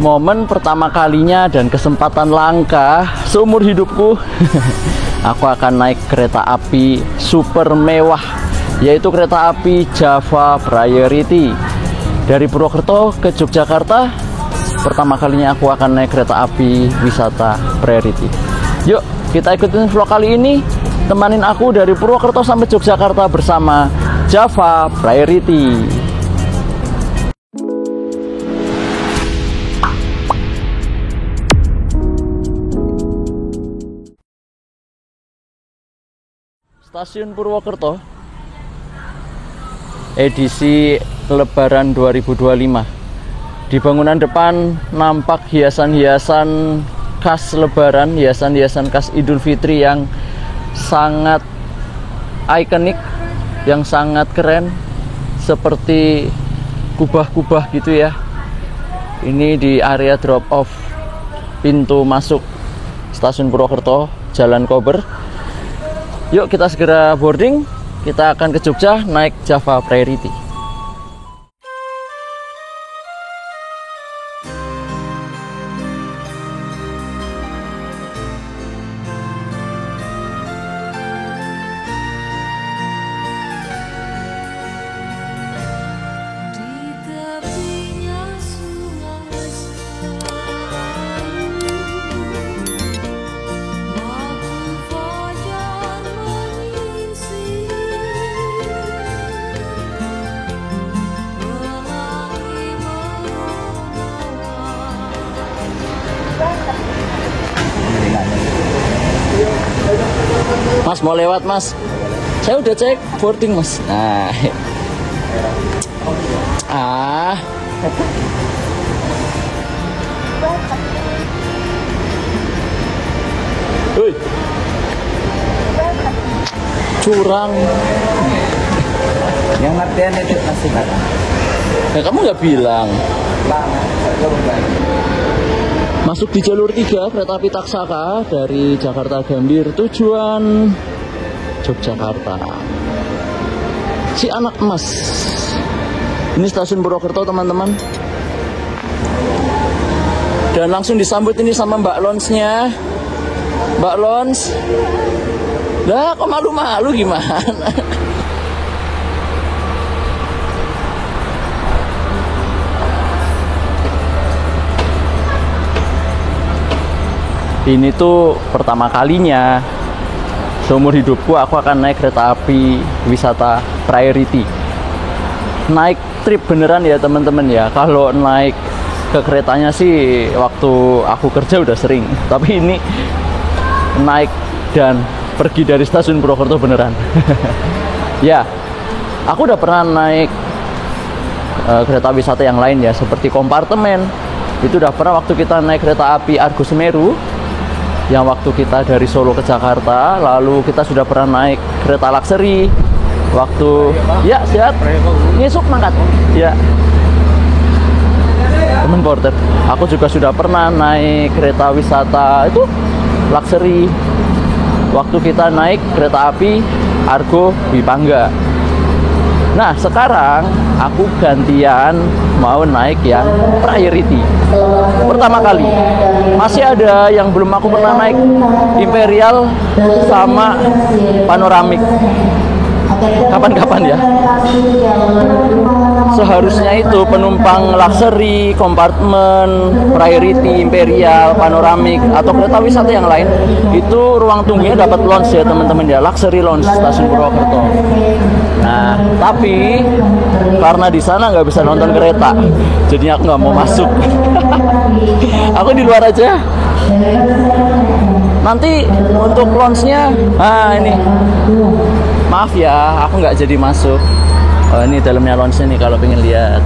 momen pertama kalinya dan kesempatan langka seumur hidupku. Aku akan naik kereta api super mewah, yaitu kereta api Java Priority. Dari Purwokerto ke Yogyakarta, pertama kalinya aku akan naik kereta api wisata Priority. Yuk, kita ikutin vlog kali ini. Temanin aku dari Purwokerto sampai Yogyakarta bersama Java Priority. Stasiun Purwokerto, edisi Lebaran 2025. Di bangunan depan nampak hiasan-hiasan khas Lebaran, hiasan-hiasan khas Idul Fitri yang sangat ikonik, yang sangat keren, seperti kubah-kubah gitu ya. Ini di area drop off pintu masuk Stasiun Purwokerto, Jalan Kober. Yuk kita segera boarding, kita akan ke Jogja naik Java Priority. Mas mau lewat mas? Saya udah cek boarding mas. Nah, Hei, curang. Yang latihan itu masih barang. Nah, kamu nggak bilang. Masuk di jalur 3 kereta api Taksaka dari Jakarta Gambir tujuan Yogyakarta. Si anak emas. Ini stasiun Purwokerto teman-teman. Dan langsung disambut ini sama Mbak Lonsnya. Mbak Lons. Lah kok malu-malu gimana? Ini tuh pertama kalinya seumur hidupku aku akan naik kereta api wisata Priority. Naik trip beneran ya teman-teman ya. Kalau naik ke keretanya sih waktu aku kerja udah sering. Tapi ini naik dan pergi dari stasiun Purwokerto beneran. Ya, aku udah pernah naik kereta wisata yang lain ya, seperti kompartemen. Itu udah pernah waktu kita naik kereta api Argo Semeru, yang waktu kita dari Solo ke Jakarta. Lalu kita sudah pernah naik kereta luxury waktu ya sehat ngisuk mangkat ya temen porter. Aku juga sudah pernah naik kereta wisata itu luxury waktu kita naik kereta api Argo Bipangga. Nah sekarang aku gantian mau naik yang Priority pertama kali. Masih ada yang belum aku pernah naik, Imperial sama Panoramik. Kapan-kapan ya. Seharusnya itu penumpang luxury, kompartemen, Priority, Imperial, Panoramik atau kereta wisata yang lain itu ruang tunggunya dapat lounge ya teman-teman ya, luxury lounge stasiun Purwokerto. Nah, tapi karena di sana nggak bisa nonton kereta, jadinya aku nggak mau masuk. Aku di luar aja. Nanti untuk lounge-nya, ini. Maaf ya, aku nggak jadi masuk. Oh, ini dalamnya lounge-nya nih kalau pengen lihat.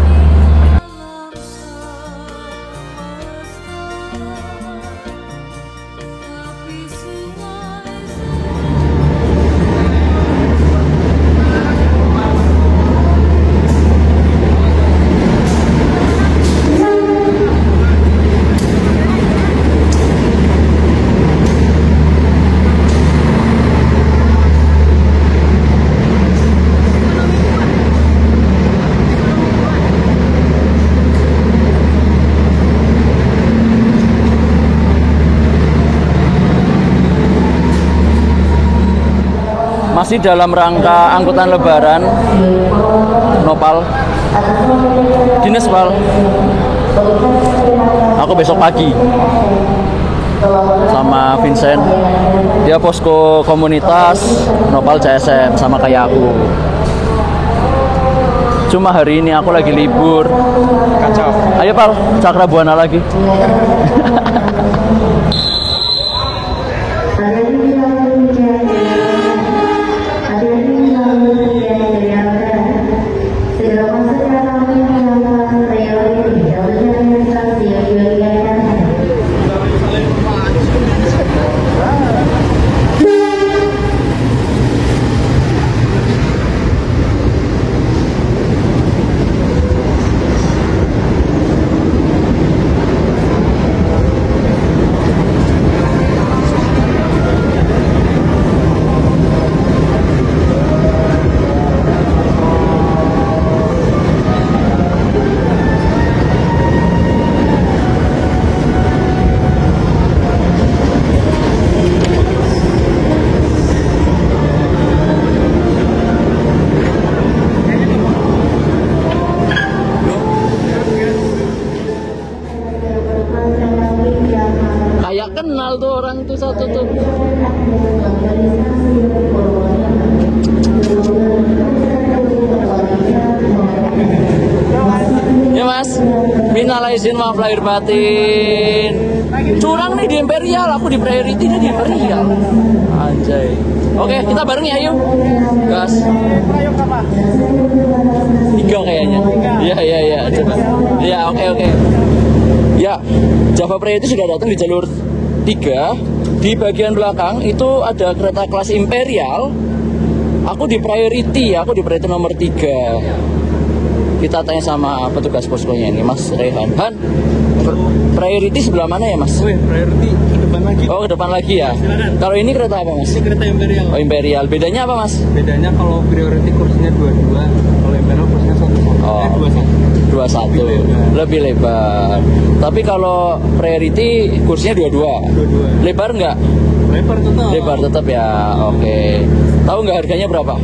Masih dalam rangka angkutan lebaran. Nopal. Dinas Pal. Aku besok pagi sama Vincent. Dia posko komunitas Nopal CSM sama kayak aku. Cuma hari ini aku lagi libur. Kacau. Ayo Pal, Cakra Buana lagi. Kayak kenal tuh orang tuh satu tuh. Ya Mas, minal aizin maaf lahir batin. Curang nih di Imperial, aku di Priority dia di Imperial. Anjay. Oke, kita bareng ya yuk. Gas. Tiga kayaknya. Iya. Coba. Iya, oke. Ya, Java Priority sudah datang di jalur 3. Di bagian belakang itu ada kereta kelas Imperial. Aku di Priority nomor 3. Kita tanya sama petugas poskonya ini, Mas Rehan. Han, Priority sebelah mana ya, Mas? Oh ya, Priority ke depan lagi. Oh, ke depan lagi ya. Silakan. Kalau ini kereta apa, Mas? Ini kereta Imperial. Oh, Imperial. Bedanya apa, Mas? Bedanya kalau Priority kursinya 22, kalau Imperial kursinya 1. Oh. 21. 21. Lebih lebar. Tapi kalau Priority kursinya 22. 22. Lebar nggak? Lebar tetap. Lebar tetap ya. Oke. Tahu nggak harganya berapa?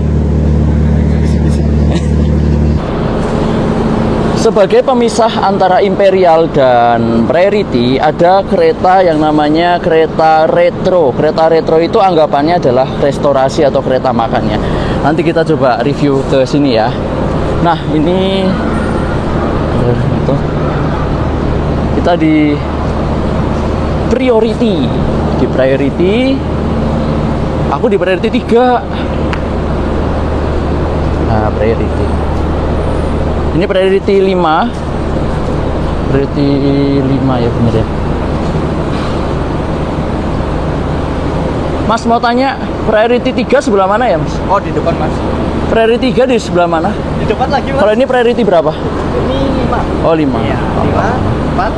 Sebagai pemisah antara Imperial dan Priority, ada kereta yang namanya kereta retro. Kereta retro itu anggapannya adalah restorasi atau kereta makannya. Nanti kita coba review ke sini ya. Nah, ini kita di Priority. Di Priority, aku di Priority 3. Nah, Priority. Ini Priority 5. Priority 5 ya bener ya. Mas mau tanya, Priority 3 sebelah mana ya, Mas? Oh, di depan, Mas. Priority 3 di sebelah mana? Di depan lagi, Mas. Kalau ini Priority berapa? Ini 5. Oh, 5. Iya, 5, 4,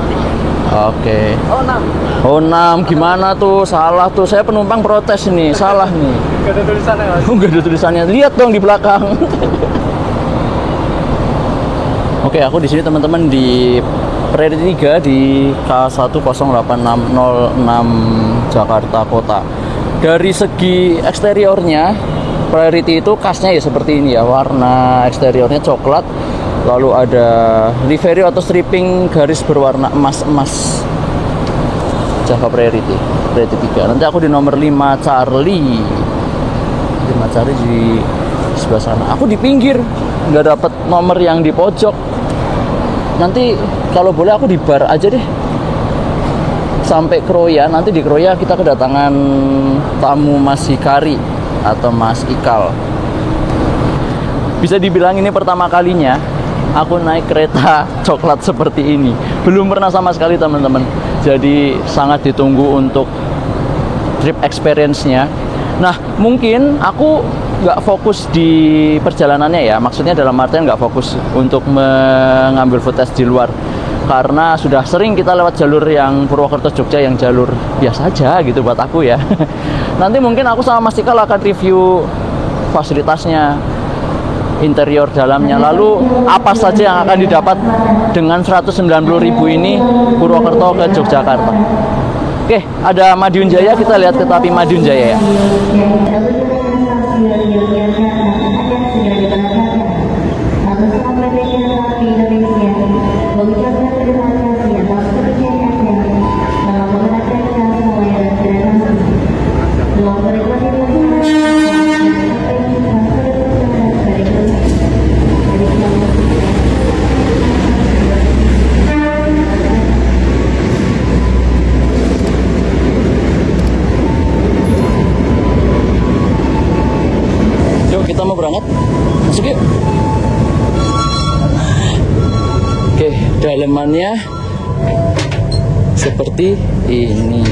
3. Oke. Oh, 6. Oh, 6. Gimana tuh? Salah tuh. Saya penumpang protes nih. Salah nih. Gak ada tulisannya, Mas. Enggak ada tulisannya. Lihat dong di belakang. Oke, aku di sini teman-teman di Priority 3 di K1086006 Jakarta Kota. Dari segi eksteriornya, Priority itu khasnya ya seperti ini ya, warna eksteriornya coklat, lalu ada livery atau stripping garis berwarna emas-emas. Java Priority 3. Nanti aku di nomor 5 Charlie. 5 Charlie di sebelah sana. Aku di pinggir, nggak dapat nomor yang di pojok. Nanti kalau boleh aku di bar aja deh sampai Kroya. Nanti di Kroya kita kedatangan tamu Mas Hikari atau Mas Ikal. Bisa dibilang ini pertama kalinya aku naik kereta coklat seperti ini. Belum pernah sama sekali teman-teman. Jadi sangat ditunggu untuk trip experience-nya. Nah, mungkin aku nggak fokus di perjalanannya ya. Maksudnya dalam artian nggak fokus untuk mengambil footage di luar. Karena sudah sering kita lewat jalur yang Purwokerto Jogja yang jalur biasa aja gitu buat aku ya. Nanti mungkin aku sama Mas Ikal akan review fasilitasnya, interior dalamnya, lalu apa saja yang akan didapat dengan 190.000 ini Purwokerto ke Yogyakarta. Oke, ada Madiun Jaya, kita lihat kereta api Madiun Jaya ya. dalamannya seperti ini.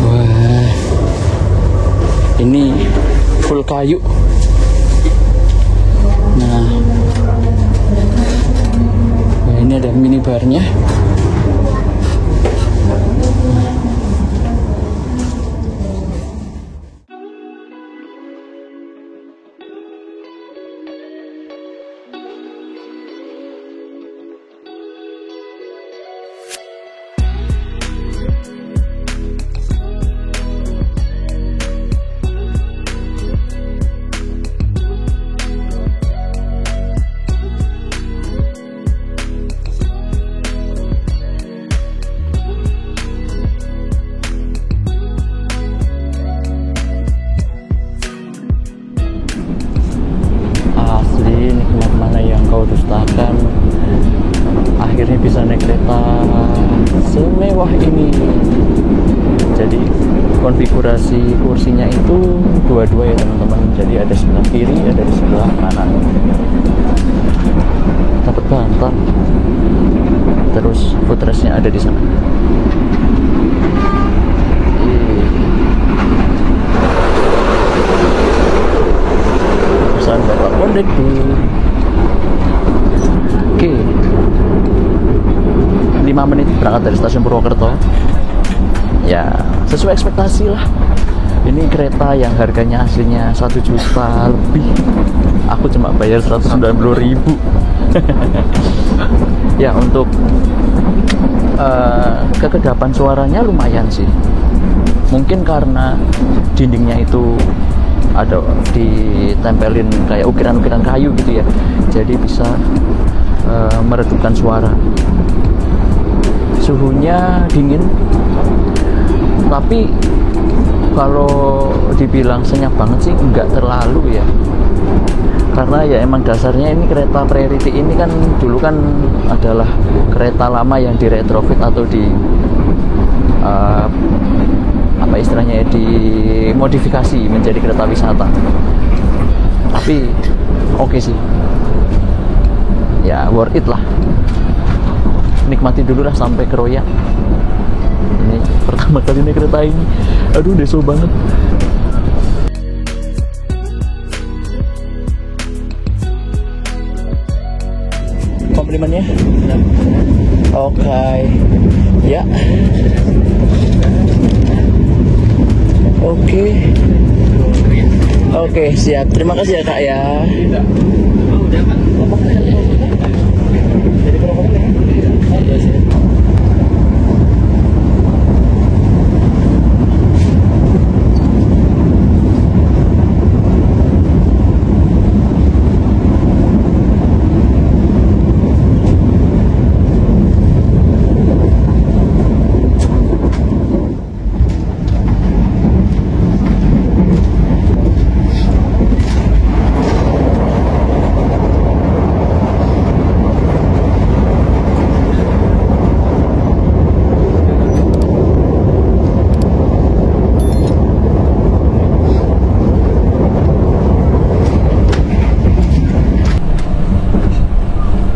Wah, ini full kayu. Nah, ini ada minibarnya. Dustakan, akhirnya bisa naik kereta semewah ini. Jadi konfigurasi kursinya itu dua-dua ya teman-teman. Jadi ada sebelah kiri, ada di sebelah kanan. Dapat bantal. Terus footrestnya ada di sana. Pesan Bapak Kondektur. Oke, 5 menit berangkat dari stasiun Purwokerto. Ya, sesuai ekspektasi lah. Ini kereta yang harganya aslinya 1 juta lebih. Aku cuma bayar 190.000. Ya, untuk kekedapan suaranya lumayan sih. Mungkin karena dindingnya itu ada ditempelin kayak ukiran-ukiran kayu gitu ya. Jadi bisa meredupkan suara. Suhunya dingin, tapi kalau dibilang senyap banget sih enggak terlalu ya, karena ya emang dasarnya ini kereta Priority ini kan dulu kan adalah kereta lama yang di retrofit atau di apa istilahnya ya, dimodifikasi menjadi kereta wisata. Tapi oke sih ya, worth it lah. Nikmati dulu lah sampai ke Roya. Ini pertama kali naik kereta ini. Aduh, deso banget. Komplimennya? Oke. Ya. Oke, siap. Terima kasih ya Kak ya.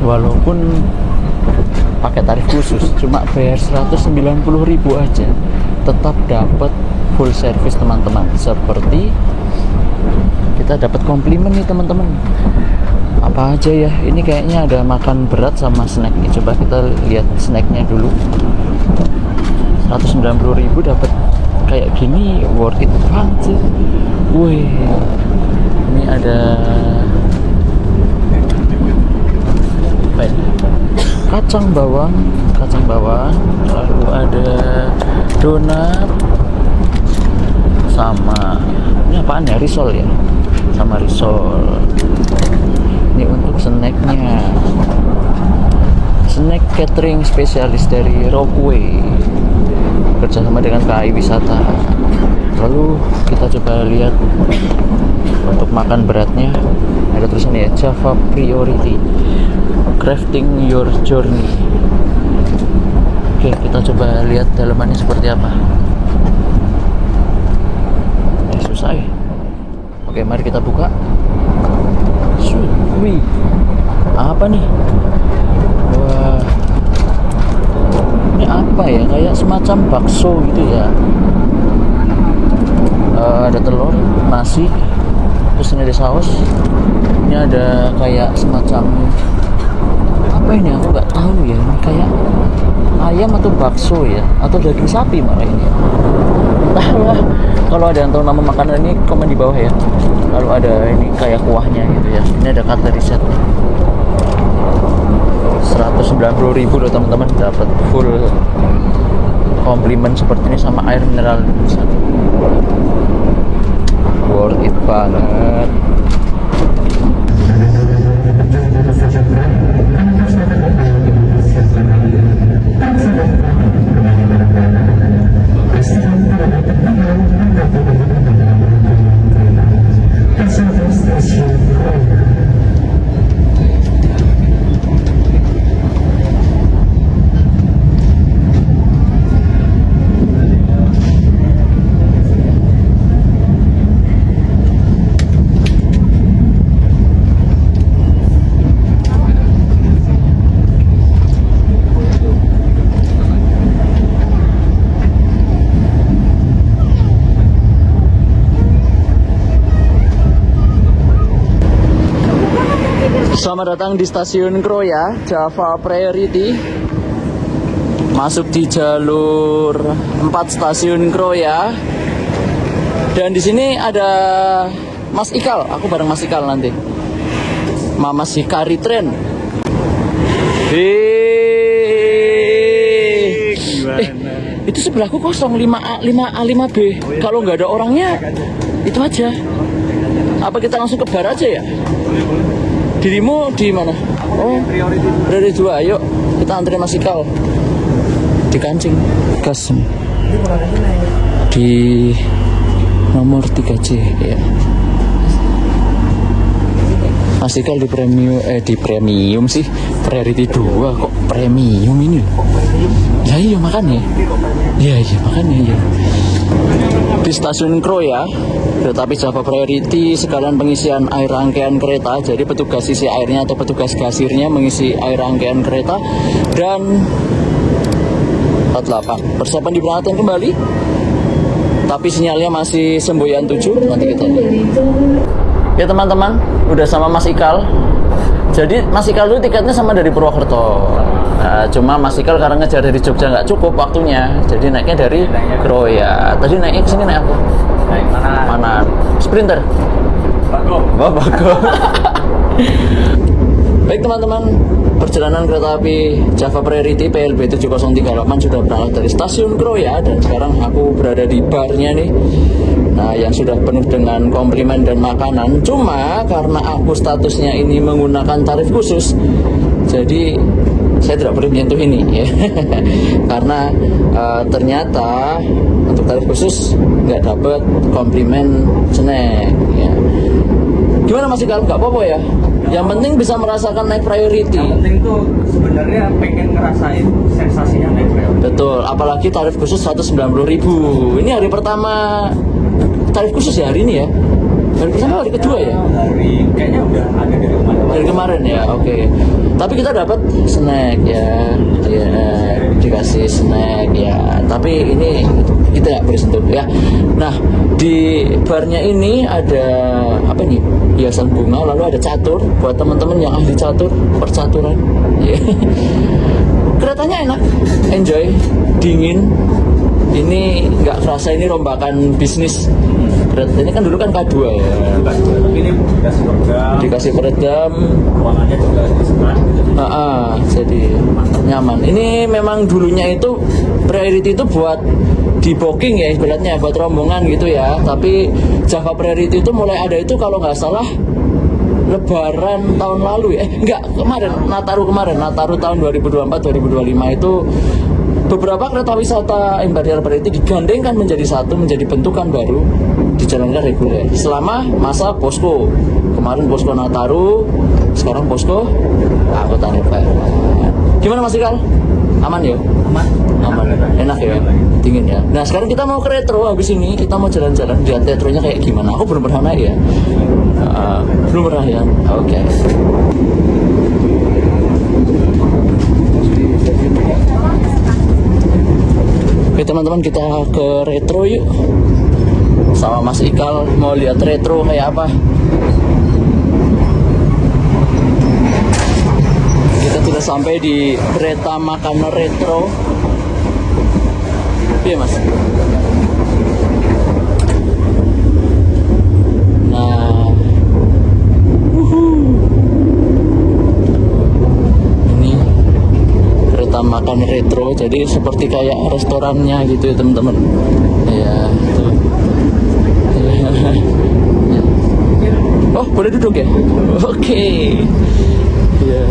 Walaupun pakai tarif khusus cuma bayar 190.000 aja, tetap dapat full service teman-teman. Seperti kita dapat komplimen nih teman-teman. Apa aja ya, ini kayaknya ada makan berat sama snack. Coba kita lihat snacknya dulu. 190.000 dapat kayak gini, worth it banget sih. Wih, ini ada kacang bawang, lalu ada donat sama ini apaan ya, risol ya, sama risol. Ini untuk snacknya, snack catering spesialis dari Rockway kerjasama dengan KAI Wisata. Lalu kita coba lihat untuk makan beratnya, ada tulisannya ya, Java Priority, Crafting Your Journey. Oke, kita coba lihat dalamannya seperti apa. Susah ya. Oke, mari kita buka. Wih, apa nih? Wah, ini apa ya? Kayak semacam bakso gitu ya. Ada telur, nasi, terus ini ada saus. Ini ada kayak semacam apa ini? Aku nggak tahu ya. Ini kayak ayam atau bakso ya, atau daging sapi malah ini. Entahlah. Kalau ada yang tahu nama makanan ini, komen di bawah ya. Kalau ada ini kayak kuahnya gitu ya. Ini ada cutlery set. 190.000 loh teman-teman, dapat full komplimen seperti ini sama air mineral Indonesia. Worth it banget. Selamat datang di stasiun Kroya, Java Priority. Masuk di jalur 4 stasiun Kroya. Dan di sini ada Mas Ikal, aku bareng Mas Ikal nanti. Mama si Kari Tren. Itu sebelahku kosong 5A5B. Kalau nggak ada orangnya, itu aja. Apa kita langsung ke bar aja ya? Dirimu di mana? Oh, Priority 2. Ayo, kita antri Mas Ikal. Di kancing. Gas. Di nomor 3C ya. Mas Ikal di premium sih. Priority 2 kok premium ini. Ya iya makanya. Ya iya makanya ya. Di stasiun Kroya, kereta api Java Priority sekalian pengisian air rangkaian kereta. Jadi petugas isi airnya atau petugas gasirnya mengisi air rangkaian kereta. Dan 48 persiapan diberangkatkan kembali. Tapi sinyalnya masih semboyan 7. Nanti kita lihat. Ya teman-teman, udah sama Mas Ikal. Jadi Mas Ikal dulu tiketnya sama dari Purwokerto. Nah, cuma Mas Ikal karena ngejar dari Jogja nggak cukup waktunya, jadi naiknya dari Kroya. Tadi naiknya kesini naik apa? Naik Mana? Sprinter? Bagong. Oh, Bagong. Baik teman-teman, perjalanan kereta api Java Priority PLB 7038 sudah berangkat dari stasiun Kroya. Dan sekarang aku berada di barnya nih. Nah, yang sudah penuh dengan komplimen dan makanan. Cuma karena aku statusnya ini menggunakan tarif khusus, jadi saya tidak boleh menyentuh ini ya. Karena ternyata untuk tarif khusus nggak dapat komplimen snack ya. Gimana Mas Ikal? Nggak apa-apa ya? Yang penting bisa merasakan naik priority. Yang penting tuh sebenarnya pengen ngerasain sensasinya naik priority. Betul, apalagi tarif khusus 190.000. Ini hari pertama tarif khusus ya hari ini ya? Hari pertama hari kedua ya? Kayaknya udah ada dari kemarin. Dari kemarin ya, oke. Tapi kita dapat snack ya, dikasih snack ya. Tapi ini kita nggak boleh sentuh ya. Nah, di barnya ini ada apa nih? Hiasan bunga, lalu ada catur buat teman-teman yang ahli catur, percaturan. Ya. Keretanya enak, enjoy, dingin. Ini nggak kerasa ini rombakan bisnis. Kereta ini kan dulu kan K2 ya. Tapi ini Dikasih peredam. ruangannya juga disekat. Jadi nyaman. Ini memang dulunya itu priority itu buat di booking ya ibaratnya, buat rombongan gitu ya. Tapi Java Priority itu mulai ada itu kalau nggak salah Lebaran tahun lalu ya. Nataru tahun 2024-2025 itu beberapa kereta wisata Imperial Priority digandengkan menjadi satu, menjadi bentukan baru, dijalankan reguler selama masa posko. Kemarin posko Nataru, sekarang posko angkutan lebaran. Gimana Mas Ikal? Aman ya? Aman. Aman. Enak ya? Dingin ya. Nah sekarang kita mau ke retro. Habis ini kita mau jalan-jalan. Lihat retronya kayak gimana. Aku belum pernah naik ya. Belum pernah ya. Oke. Oke teman-teman, kita ke retro yuk. Sama Mas Ikal mau lihat retro kayak apa. Kita sudah sampai di kereta makan retro. Iya Mas. Nah, ini kereta makan retro. Jadi seperti kayak restorannya gitu ya teman-teman. Ya, tuh. Oh, boleh duduk ya? Oke. Ya.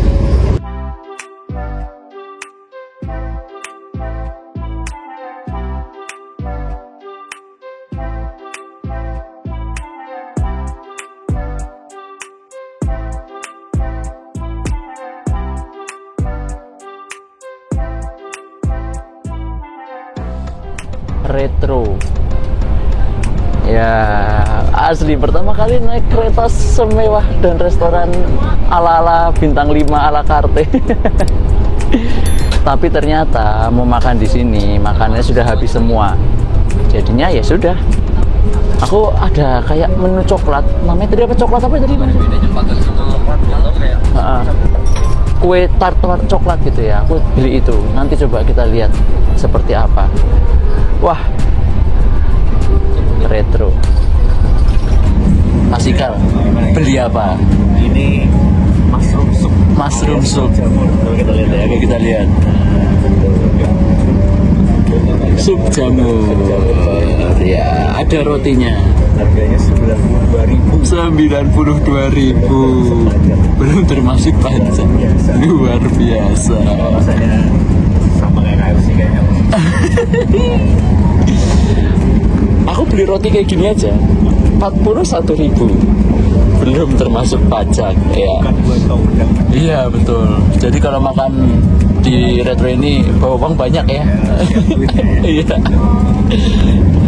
Retro. Ya, asli pertama kali naik kereta semewah dan restoran ala-ala bintang 5 ala Carte. Tapi ternyata mau makan di sini, makannya sudah habis semua. Jadinya ya sudah. Aku ada kayak menu coklat. Namanya tadi apa? Coklat apa tadi? Kue tart coklat gitu ya. Aku beli itu. Nanti coba kita lihat seperti apa. Wah, retro. Mas Ikal, beli apa? Ini mushroom soup. Mushroom soup. Kita lihat ya. Oke, kita lihat. Sup jamur. Ya, ada rotinya. Harganya 92.000. Belum termasuk pajak. Luar biasa. Rasanya sama kayak KFC kayaknya. Aku beli roti kayak gini aja 41.000. Belum termasuk pajak ya. Bukan buat kau undang. Iya betul. Jadi kalau makan di retro ini bawa uang banyak ya. Iya.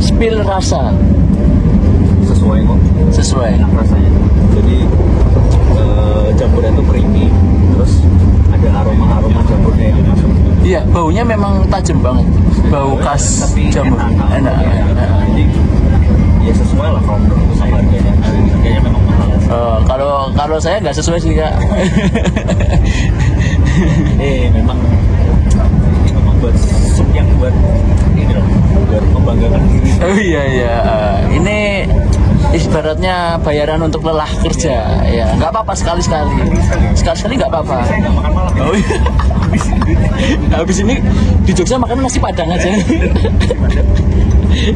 Spill rasa. Sesuai kok. Sesuai. Enak rasanya. Jadi campuran tuh creamy. Terus ada aroma jamurnya yang masuk. Iya, baunya memang tajam banget. Bau khas Tapi jamur. Enak. Jadi ya sesuai lah kalau menurut saya harganya. Harganya memang mahal. Kalau saya nggak sesuai sih Kak. memang buat sup yang buat ini loh, buat membanggakan diri. Oh iya. Ini ibaratnya bayaran untuk lelah kerja. Ya, nggak apa-apa sekali-sekali. Sekali-sekali nggak apa-apa. Saya nggak makan malam. Oh iya. Habis ini di Jogja makan nasi Padang aja.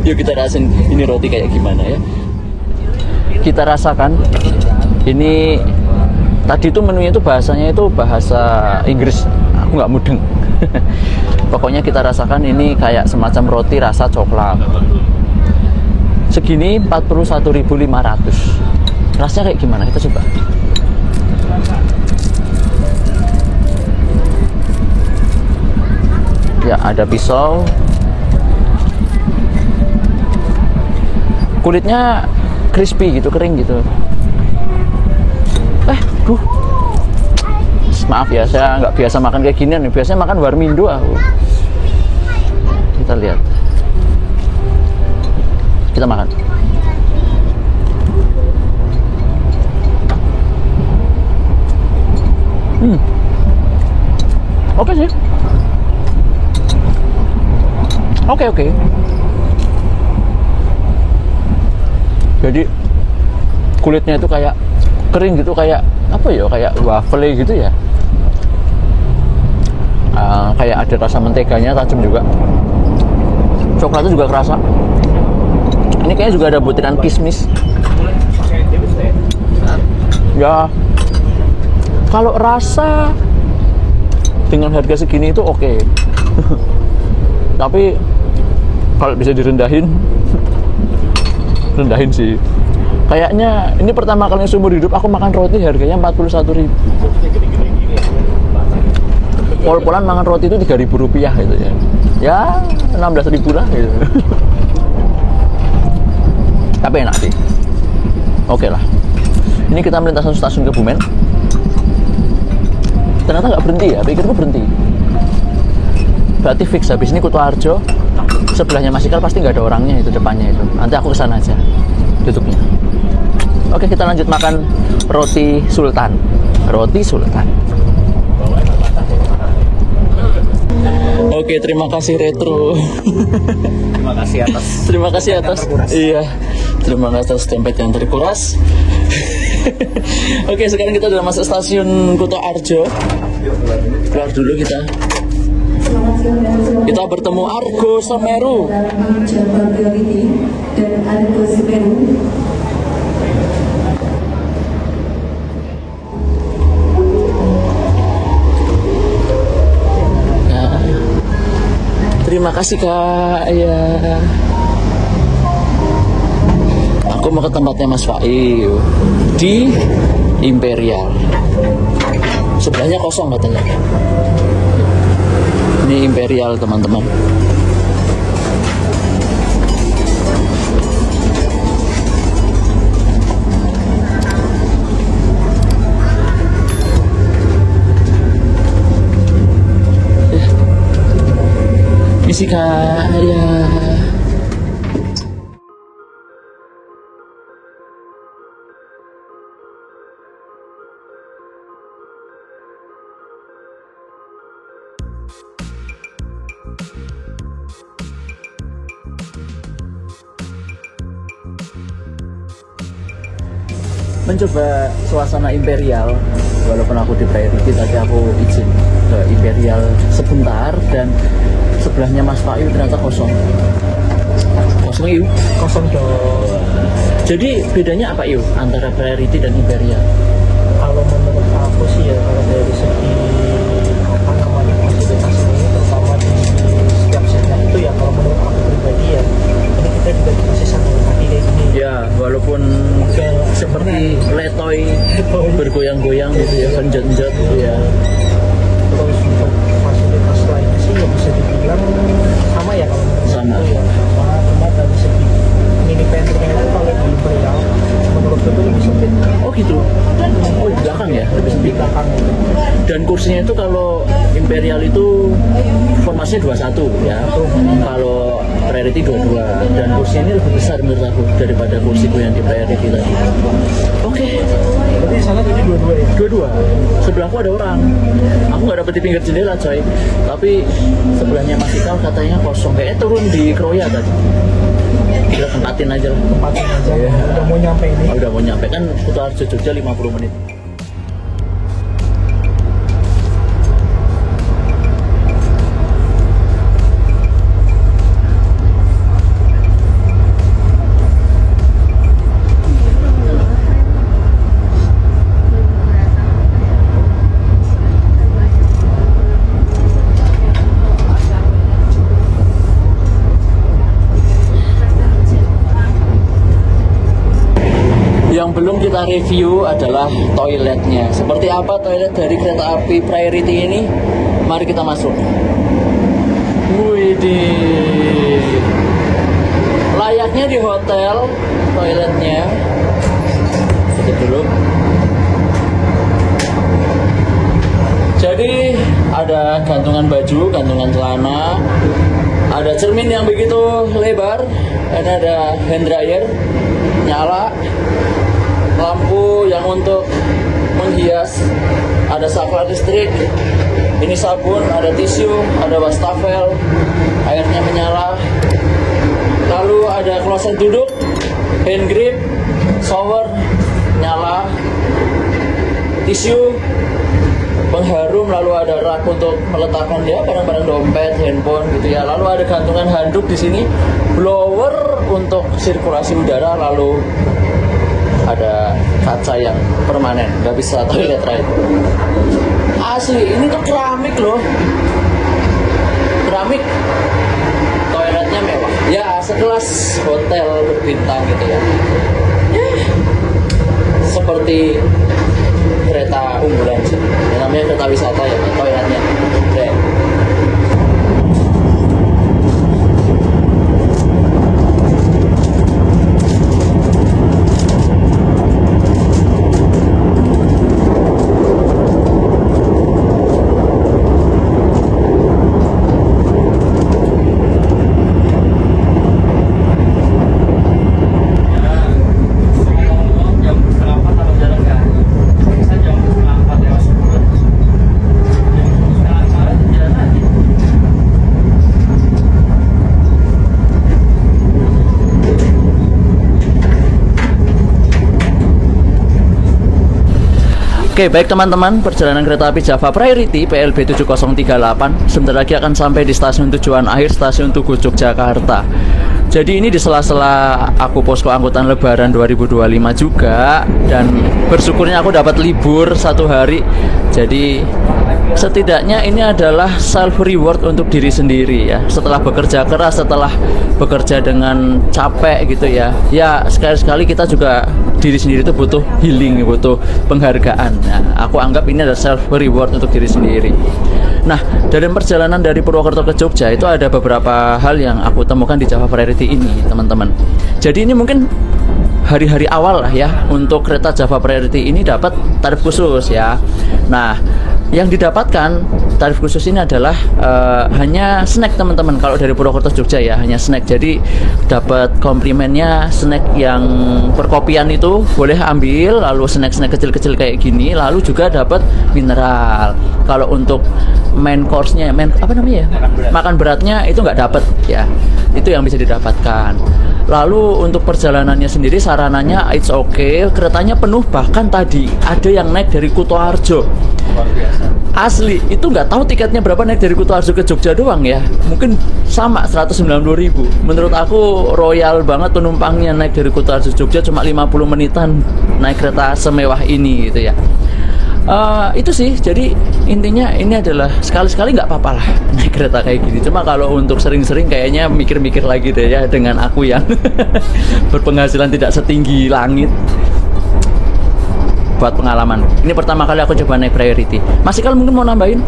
Yuk kita rasain ini roti kayak gimana ya. Kita rasakan. Ini tadi itu menunya itu bahasanya itu bahasa Inggris. Aku nggak mudeng. Pokoknya kita rasakan ini kayak semacam roti rasa coklat. Segini 41.500. Rasanya kayak gimana? Kita coba. Ya, ada pisau. Kulitnya crispy gitu, kering gitu. Maaf ya, saya nggak biasa makan kayak ginian nih. Biasanya makan warmindo aku. Kita lihat. Kita makan. Oke sih. Oke. Jadi kulitnya itu kayak kering gitu, kayak apa ya, kayak waffle gitu ya. Kayak ada rasa menteganya tajam juga. Coklatnya juga kerasa. Ini kayaknya juga ada butiran kismis. Ya, kalau rasa dengan harga segini itu oke. Tapi kalau bisa direndahin, rendahin sih. Kayaknya ini pertama kali seumur hidup aku makan roti harganya 41.000. pol-polan mangan roti itu 3.000 rupiah gitu ya. Ya 16.000 lah gitu. Tapi enak sih. Oke lah. Ini kita melintas stasiun Kebumen. Ternyata nggak berhenti ya, pikirku berhenti. Berarti fix habis ini Kutoarjo. Sebelahnya Masikal pasti nggak ada orangnya itu depannya itu. Nanti aku kesana aja duduknya. Oke, kita lanjut makan roti sultan. Roti sultan. Oke, terima kasih Retro. Terima kasih atas. Iya. Terima kasih atas tempat yang terkuras. Oke, sekarang kita udah masuk stasiun Kutoarjo. Keluar dulu kita. Kita bertemu Argo Semeru. Dan Argo Semeru. Terima kasih Kak. Ya. Aku mau ke tempatnya Mas Faiu di Imperial. Sebelahnya kosong katanya. Ini Imperial teman-teman. Misi Kak. Ya. Mencoba suasana Imperial, walaupun aku di priority tadi aku izin ke Imperial sebentar dan sebelahnya Mas Faiu ternyata kosong. Kosong yuk? Kosong dong. Jadi bedanya apa yuk antara priority dan Imperial? Kalau menurut aku sih ya, kalau dari segi apa namanya fasilitas ini, terutama di setiap setnya itu ya, kalau menurut aku pribadi ya, ini kita juga dikasih satu kaki kayak gini. Ya, walaupun seperti letoy bergoyang-goyang gitu ya, genjot-genjot gitu ya. Terus untuk fasilitas lainnya sih ya bisa dibilang sama ya kalau menurut Sama. aku ya, cuma dari segi mini pantry itu kalau di Imperial menurutku itu lebih sempit. Oh gitu. Oh di belakang ya, lebih Di sempit. belakang itu. Dan kursinya itu kalau Imperial itu formasinya 21 ya. Kalau priority 22 dan kursinya ini lebih besar menurut aku daripada kursiku yang di priority tadi. Oke. Berarti sana tadi dua-dua ya? Dua-dua. Sebelahku ada orang. Aku nggak dapet di pinggir jendela coy. Tapi sebelahnya Masikal katanya kosong. Kayaknya turun di Kroya tadi. Kita tempatin aja lah. Tempatin aja. Iya. Udah mau nyampe ini. Udah mau nyampe kan Kutoarjo Jogja 50 menit. Yang belum kita review adalah toiletnya. Seperti apa toilet dari kereta api priority ini? Mari kita masuk. Widih. Layaknya di hotel toiletnya. Tutup dulu. Jadi ada gantungan baju, gantungan celana, ada cermin yang begitu lebar, dan ada hand dryer nyala, lampu yang untuk menghias, ada saklar listrik, ini sabun, ada tisu, ada wastafel, airnya menyala, lalu ada kloset duduk, hand grip, shower nyala, tisu, pengharum, lalu ada rak untuk meletakkan ya barang-barang dompet, handphone gitu ya. Lalu ada gantungan handuk di sini, blower untuk sirkulasi udara, lalu ada kaca yang permanen, nggak bisa toilet right. Asli, ini tuh keramik loh, keramik. Toiletnya mewah, ya sekelas hotel berbintang gitu ya. seperti kereta unggulan sih. Yang namanya kereta wisata ya, toiletnya keren. Oke, baik teman-teman, perjalanan kereta api Java Priority PLB 7038 sebentar lagi akan sampai di stasiun tujuan akhir, stasiun Tugu Yogyakarta. Jadi ini di sela-sela aku posko angkutan lebaran 2025 juga, dan bersyukurnya aku dapat libur 1 hari. Jadi setidaknya ini adalah self reward untuk diri sendiri ya. Setelah bekerja keras, setelah bekerja dengan capek gitu ya. Ya sekali-sekali kita juga diri sendiri itu butuh healing, butuh penghargaan. Nah, aku anggap ini adalah self reward untuk diri sendiri. Nah, dari perjalanan dari Purwokerto ke Jogja itu ada beberapa hal yang aku temukan di Java Priority ini, teman-teman. Jadi ini mungkin hari-hari awal lah ya untuk kereta Java Priority ini dapat tarif khusus ya. Nah, yang didapatkan tarif khusus ini adalah hanya snack, teman-teman. Kalau dari Purwokerto Jogja ya hanya snack. Jadi dapat komplimennya snack yang perkopian itu boleh ambil, lalu snack-snack kecil-kecil kayak gini, lalu juga dapat mineral. Kalau untuk main course-nya, makan beratnya itu nggak dapat ya. Itu yang bisa didapatkan. Lalu untuk perjalanannya sendiri sarananya it's okay, keretanya penuh, bahkan tadi ada yang naik dari Kutoarjo. Asli, itu nggak tahu tiketnya berapa naik dari Kutoarjo ke Jogja doang ya. Mungkin sama 190.000. Menurut aku royal banget penumpangnya naik dari Kutoarjo Jogja cuma 50 menitan naik kereta semewah ini gitu ya. Itu sih, jadi intinya ini adalah sekali-sekali nggak apa-apa lah naik kereta kayak gini. Cuma kalau untuk sering-sering kayaknya mikir-mikir lagi deh ya, dengan aku yang berpenghasilan tidak setinggi langit. Buat pengalaman, ini pertama kali aku coba naik Priority. Mas Ikal mungkin mau nambahin?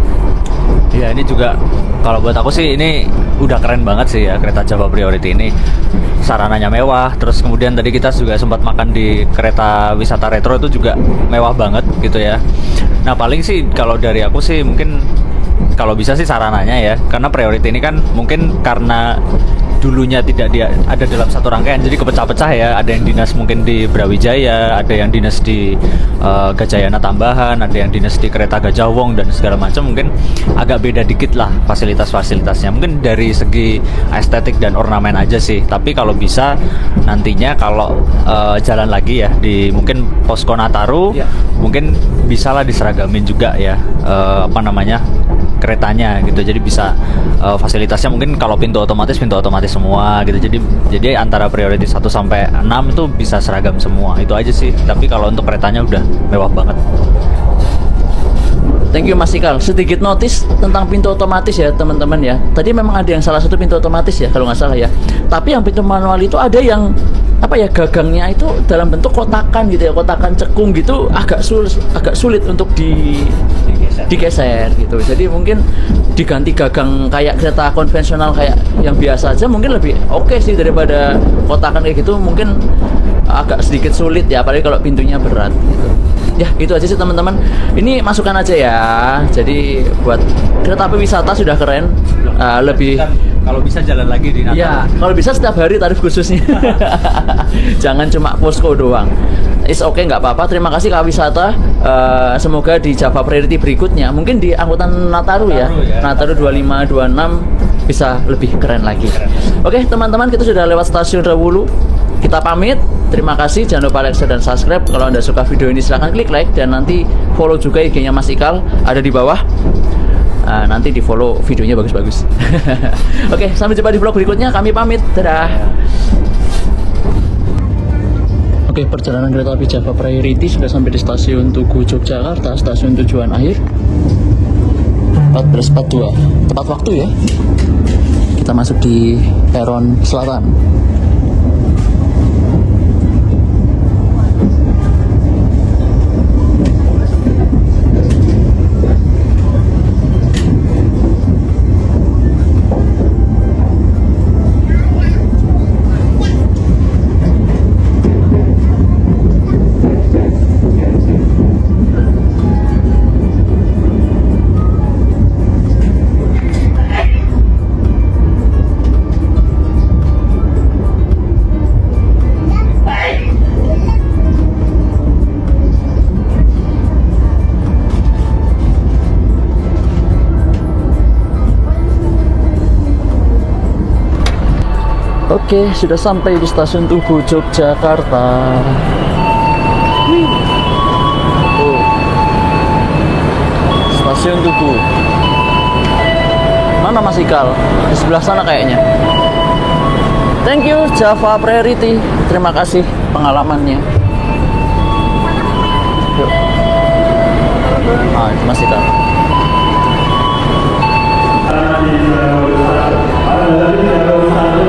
Ya, ini juga kalau buat aku sih ini udah keren banget sih ya kereta Java Priority ini. Sarananya mewah, terus kemudian tadi kita juga sempat makan di kereta wisata retro itu juga mewah banget gitu ya. Nah, paling sih kalau dari aku sih mungkin kalau bisa sih sarananya ya, karena Priority ini kan mungkin karena dulunya tidak dia ada dalam satu rangkaian, jadi kepecah-pecah ya. Ada yang dinas mungkin di Brawijaya, ada yang dinas di Gajayana Tambahan, ada yang dinas di kereta Gajah Wong dan segala macam. Mungkin agak beda dikit lah fasilitas-fasilitasnya. Mungkin dari segi estetik dan ornamen aja sih. Tapi kalau bisa nantinya kalau jalan lagi ya di mungkin Posko Nataru, mungkin bisalah diseragamin juga ya keretanya gitu. Jadi bisa fasilitasnya mungkin kalau pintu otomatis semua gitu. Jadi antara Priority 1 sampai 6 itu bisa seragam semua. Itu aja sih. Tapi kalau untuk keretanya udah mewah banget. Thank you Mas Ikal. Sedikit notice tentang pintu otomatis ya teman-teman ya. Tadi memang ada yang salah satu pintu otomatis ya kalau nggak salah ya. Tapi yang pintu manual itu ada yang gagangnya itu dalam bentuk kotakan gitu ya, kotakan cekung gitu, agak sulit untuk digeser gitu. Jadi mungkin diganti gagang kayak kereta konvensional kayak yang biasa aja mungkin lebih oke sih daripada kotakan kayak gitu. Mungkin agak sedikit sulit ya, apalagi kalau pintunya berat gitu. Ya itu aja sih teman-teman. Ini masukan aja ya. Jadi buat kereta api wisata sudah keren. Lebih kalau bisa jalan lagi di Natal. Ya, kalau bisa setiap hari tarif khususnya. Jangan cuma posko doang. It's okay, nggak apa-apa. Terima kasih Kak Wisata. Semoga di Java Priority berikutnya, mungkin di angkutan Nataru ya. Nataru 25, 26 bisa lebih keren lagi. Oke, teman-teman, kita sudah lewat stasiun Rewulu. Kita pamit. Terima kasih. Jangan lupa like, share, dan subscribe. Kalau Anda suka video ini silahkan klik like, dan nanti follow juga IG-nya Mas Ikal ada di bawah. Nanti di follow, videonya bagus-bagus. Oke, sampai jumpa di vlog berikutnya. Kami pamit, dadah. Oke, perjalanan kereta api Java Priority sudah sampai di stasiun Tugu Yogyakarta, stasiun tujuan akhir. 14.42, tepat waktu ya. Kita masuk di peron selatan. Oke, sudah sampai di stasiun Tugu, Yogyakarta. Oh. Stasiun Tugu. Mana Mas Ikal? Di sebelah sana kayaknya. Thank you Java Priority. Terima kasih pengalamannya. Yuk. Ah, itu Mas Ikal.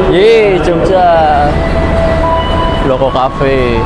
Yeay, Jogja. Loko Cafe.